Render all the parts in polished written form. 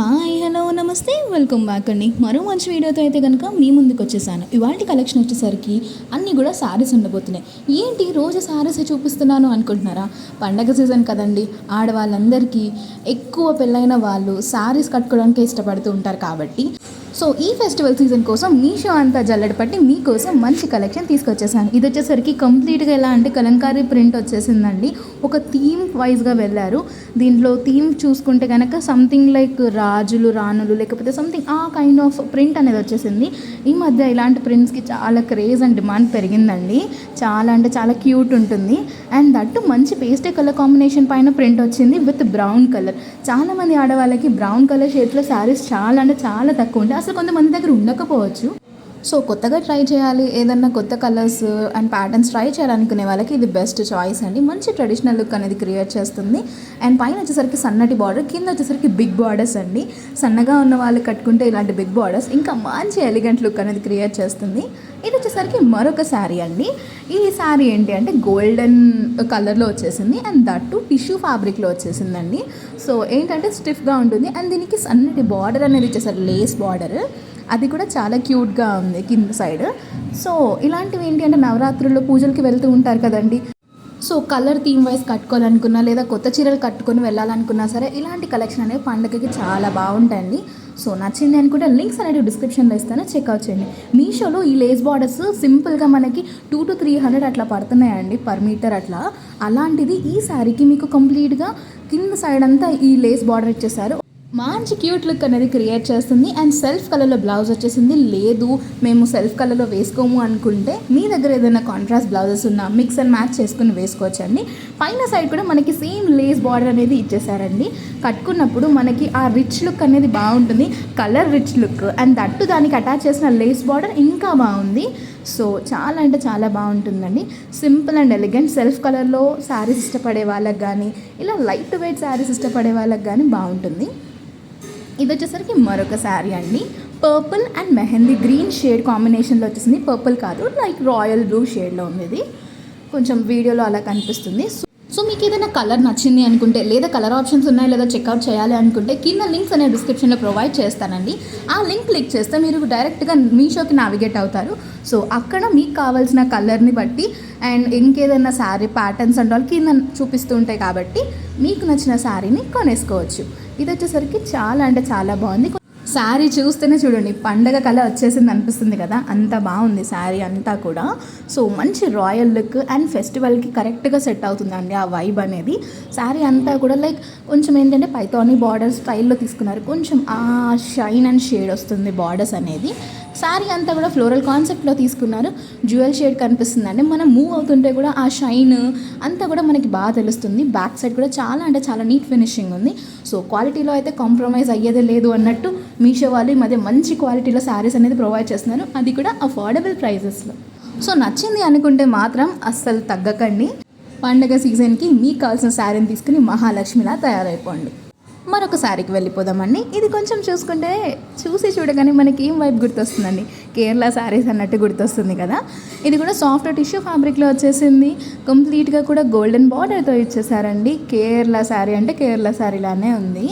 Hi hello నమస్తే welcome back అండి. మరో మంచి వీడియోతో అయితే కనుక మీ ముందుకు వచ్చేసాను. ఇవాళ కలెక్షన్ వచ్చేసరికి అన్నీ కూడా శారీస్ ఉండబోతున్నాయి. ఏంటి రోజు శారీస్ చూపిస్తున్నాను అనుకుంటున్నారా? పండగ సీజన్ కదండి. ఆడవాళ్ళందరికీ ఎక్కువ పెళ్ళైన వాళ్ళు శారీస్ కట్టుకోవడానికి ఇష్టపడుతూ ఉంటారు కాబట్టి సో ఈ ఫెస్టివల్ సీజన్ కోసం మీషో అంతా జల్లెడ పట్టి మీకోసం మంచి కలెక్షన్ తీసుకొచ్చేసాను. ఇది వచ్చేసరికి కంప్లీట్గా ఎలా అంటే కలంకారీ ప్రింట్ వచ్చేసిందండి. ఒక థీమ్ వైజ్గా వెళ్ళారు. దీంట్లో థీమ్ చూసుకుంటే కనుక సంథింగ్ లైక్ రాజులు రాణులు లేకపోతే సంథింగ్ ఆ కైండ్ ఆఫ్ ప్రింట్ అనేది వచ్చేసింది. ఈ మధ్య ఇలాంటి ప్రింట్స్కి చాలా క్రేజ్ అండ్ డిమాండ్ పెరిగిందండి. చాలా అంటే చాలా క్యూట్ ఉంటుంది. అండ్ దట్టు మంచి పేస్టే కలర్ కాంబినేషన్ పైన ప్రింట్ వచ్చింది విత్ బ్రౌన్ కలర్. చాలామంది ఆడవాళ్ళకి బ్రౌన్ కలర్ షేడ్లో శారీస్ చాలా అంటే చాలా తక్కువ ఉంటాయి. అసలు కొంతమంది దగ్గర ఉండకపోవచ్చు. సో కొత్తగా ట్రై చేయాలి, ఏదన్నా కొత్త కలర్స్ అండ్ ప్యాటర్న్స్ ట్రై చేయాలనుకునే వాళ్ళకి ఇది బెస్ట్ చాయిస్ అండి. మంచి ట్రెడిషనల్ లుక్ అనేది క్రియేట్ చేస్తుంది. అండ్ పైన వచ్చేసరికి సన్నటి బార్డర్, కింద వచ్చేసరికి బిగ్ బార్డర్స్ అండి. సన్నగా ఉన్న వాళ్ళు కట్టుకుంటే ఇలాంటి బిగ్ బార్డర్స్ ఇంకా మంచి ఎలిగెంట్ లుక్ అనేది క్రియేట్ చేస్తుంది. ఇది వచ్చేసరికి మరొక శారీ అండి. ఈ శారీ ఏంటి అంటే గోల్డెన్ కలర్లో వచ్చేసింది అండ్ దట్టు టిష్యూ ఫ్యాబ్రిక్లో వచ్చేసిందండి. సో ఏంటంటే స్టిఫ్గా ఉంటుంది అండ్ దీనికి సన్నటి బార్డర్ అనేది ఇచ్చేసారు, లేస్ బార్డర్. అది కూడా చాలా క్యూట్గా ఉంది కింద సైడ్. సో ఇలాంటివి ఏంటి అంటే నవరాత్రుల్లో పూజలకి వెళ్తూ ఉంటారు కదండి. సో కలర్ థీమ్ వైజ్ కట్టుకోవాలనుకున్నా లేదా కొత్త చీరలు కట్టుకొని వెళ్ళాలనుకున్నా సరే ఇలాంటి కలెక్షన్ అనేవి పండుగకి చాలా బాగుంటాయండి. సో నచ్చింది అనుకుంటే లింక్స్ అనేవి డిస్క్రిప్షన్లో ఇస్తాను, చెక్అవుట్ చేయండి. మీషోలో ఈ లేస్ బార్డర్స్ సింపుల్గా మనకి 200 to 300 అట్లా పడుతున్నాయండి పర్ మీటర్ అట్లా. అలాంటిది ఈ శారీకి మీకు కంప్లీట్గా కింద సైడ్ అంతా ఈ లేస్ బార్డర్ ఇచ్చేసారు. మంచి క్యూట్ లుక్ అనేది క్రియేట్ చేస్తుంది. అండ్ సెల్ఫ్ కలర్లో బ్లౌజ్ వచ్చేసింది. లేదు మేము సెల్ఫ్ కలర్లో వేసుకోము అనుకుంటే మీ దగ్గర ఏదైనా కాంట్రాస్ట్ బ్లౌజెస్ ఉన్నా మిక్స్ అండ్ మ్యాచ్ చేసుకుని వేసుకోవచ్చండి. పైన సైడ్ కూడా మనకి సేమ్ లేస్ బార్డర్ అనేది ఇచ్చేసారండి. కట్టుకున్నప్పుడు మనకి ఆ రిచ్ లుక్ అనేది బాగుంటుంది, colour rich look. And that దానికి అటాచ్ చేసిన లేస్ బార్డర్ ఇంకా బాగుంది. సో చాలా అంటే చాలా బాగుంటుందండి. సింపుల్ అండ్ ఎలిగెంట్ సెల్ఫ్ కలర్లో శారీస్ ఇష్టపడే వాళ్ళకి కానీ ఇలా లైట్ వెయిట్ శారీస్ ఇష్టపడే వాళ్ళకి కానీ బాగుంటుంది. ఇది వచ్చేసరికి మరొక శారీ అండి. Purple and mehndi green shade కాంబినేషన్లో వచ్చేసింది. పర్పుల్ కాదు, లైక్ రాయల్ బ్లూ షేడ్లో ఉంది. ఇది కొంచెం వీడియోలో అలా కనిపిస్తుంది. సో మీకు ఏదైనా కలర్ నచ్చింది అనుకుంటే లేదా కలర్ ఆప్షన్స్ ఉన్నాయి లేదా చెక్అవుట్ చేయాలి అనుకుంటే కింద లింక్స్ అనే డిస్క్రిప్షన్లో ప్రొవైడ్ చేస్తానండి. ఆ లింక్ క్లిక్ చేస్తే మీరు డైరెక్ట్గా మీషోకి నావిగేట్ అవుతారు. సో అక్కడ మీకు కావాల్సిన కలర్ని బట్టి అండ్ ఇంకేదైనా శారీ ప్యాటర్న్స్ అండ్ వాళ్ళు కింద చూపిస్తూ ఉంటాయి కాబట్టి మీకు నచ్చిన శారీని కొనేసుకోవచ్చు. ఇది వచ్చేసరికి చాలా అంటే చాలా బాగుంది. శారీ చూస్తేనే చూడండి పండగ కళ వచ్చేసింది అనిపిస్తుంది కదా, అంత బాగుంది శారీ అంతా కూడా. సో మంచి రాయల్ లుక్ అండ్ ఫెస్టివల్కి కరెక్ట్గా సెట్ అవుతుందండి ఆ వైబ్ అనేది. శారీ అంతా కూడా లైక్ కొంచెం ఏంటంటే పైథానీ బార్డర్ స్టైల్లో తీసుకున్నారు. కొంచెం ఆ షైన్ అండ్ షేడ్ వస్తుంది బార్డర్స్ అనేది. శారీ అంతా కూడా ఫ్లోరల్ కాన్సెప్ట్లో తీసుకున్నారు. జ్యువెల్ షేడ్ కనిపిస్తుందండి. మనం మూవ్ అవుతుంటే కూడా ఆ షైన్ అంతా కూడా మనకి బాగా తెలుస్తుంది. బ్యాక్ సైడ్ కూడా చాలా అంటే చాలా నీట్ ఫినిషింగ్ ఉంది. సో క్వాలిటీలో అయితే కాంప్రమైజ్ అయ్యేదే లేదు అన్నట్టు మీషో వాళ్ళు ఈ మధ్య మంచి క్వాలిటీలో శారీస్ అనేది ప్రొవైడ్ చేస్తున్నారు, అది కూడా అఫోర్డబుల్ ప్రైజెస్లో. సో నచ్చింది అనుకుంటే మాత్రం అస్సలు తగ్గకండి. పండగ సీజన్కి మీకు కావాల్సిన శారీని తీసుకుని మహాలక్ష్మిలా తయారైపోండి. మరొక శారీకి వెళ్ళిపోదామండి. ఇది కొంచెం చూసి చూడగానే మనకి ఏం వైపు గుర్తొస్తుందండి, కేరళ శారీస్ అన్నట్టు గుర్తొస్తుంది కదా. ఇది కూడా సాఫ్ట్ టిష్యూ ఫ్యాబ్రిక్లో వచ్చేసింది. కంప్లీట్గా కూడా గోల్డెన్ బార్డర్తో ఇచ్చేసారండి. కేరళ శారీ అంటే కేరళ శారీలానే ఉంది.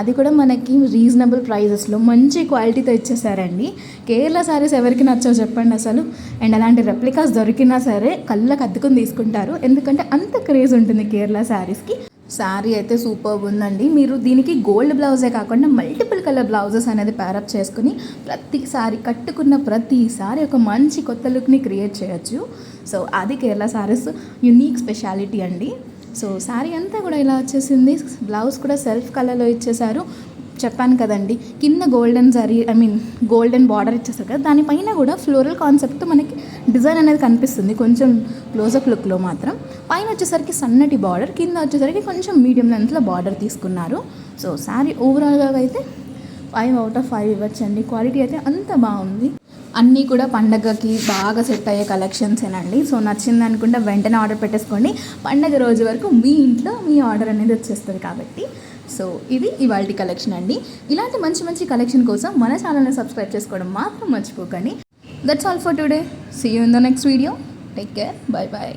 అది కూడా మనకి రీజనబుల్ ప్రైజెస్లో మంచి క్వాలిటీతో ఇచ్చేసారండి. కేరళ శారీస్ ఎవరికి నచ్చో చెప్పండి అసలు. అండ్ అలాంటి రెప్లికాస్ దొరికినా సరే కళ్ళకు అద్దుకుని తీసుకుంటారు, ఎందుకంటే అంత క్రేజ్ ఉంటుంది కేరళ శారీస్కి. శారీ అయితే సూపర్ ఉందండి. మీరు దీనికి గోల్డ్ బ్లౌజే కాకుండా మల్టిపుల్ కలర్ బ్లౌజెస్ అనేది ప్యారప్ చేసుకుని ప్రతిసారి కట్టుకున్న ప్రతిసారి ఒక మంచి కొత్త లుక్ని క్రియేట్ చేయొచ్చు. సో అది కేరళ శారీస్ యూనిక్ స్పెషాలిటీ అండి. సో శారీ అంతా కూడా ఇలా వచ్చేసింది. బ్లౌజ్ కూడా సెల్ఫ్ కలర్లో ఇచ్చేసారు. చెప్పాను కదండి కింద గోల్డెన్ బార్డర్ ఇచ్చేస్తారు కదా, దానిపైన కూడా ఫ్లోరల్ కాన్సెప్ట్తో మనకి డిజైన్ అనేది కనిపిస్తుంది కొంచెం క్లోజప్ లుక్లో మాత్రం. పైన వచ్చేసరికి సన్నటి బార్డర్, కింద వచ్చేసరికి కొంచెం మీడియం లెంత్లో బార్డర్ తీసుకున్నారు. సో శారీ ఓవరాల్గా అయితే 5 out of 5 ఇవ్వచ్చండి. క్వాలిటీ అయితే అంత బాగుంది. అన్నీ కూడా పండగకి బాగా సెట్ అయ్యే కలెక్షన్సేనండి. సో నచ్చింది అనుకుంటే వెంటనే ఆర్డర్ పెట్టేసుకోండి. పండగ రోజు వరకు మీ ఇంట్లో మీ ఆర్డర్ అనేది వచ్చేస్తుంది కాబట్టి. సో ఇది ఇవాల్టి కలెక్షన్ అండి. ఇలాంటి మంచి మంచి కలెక్షన్ కోసం మన ఛానల్ని సబ్స్క్రైబ్ చేసుకోవడం మాత్రం మర్చిపోకండి. That's all for today. See you in the next video. Take care. Bye bye.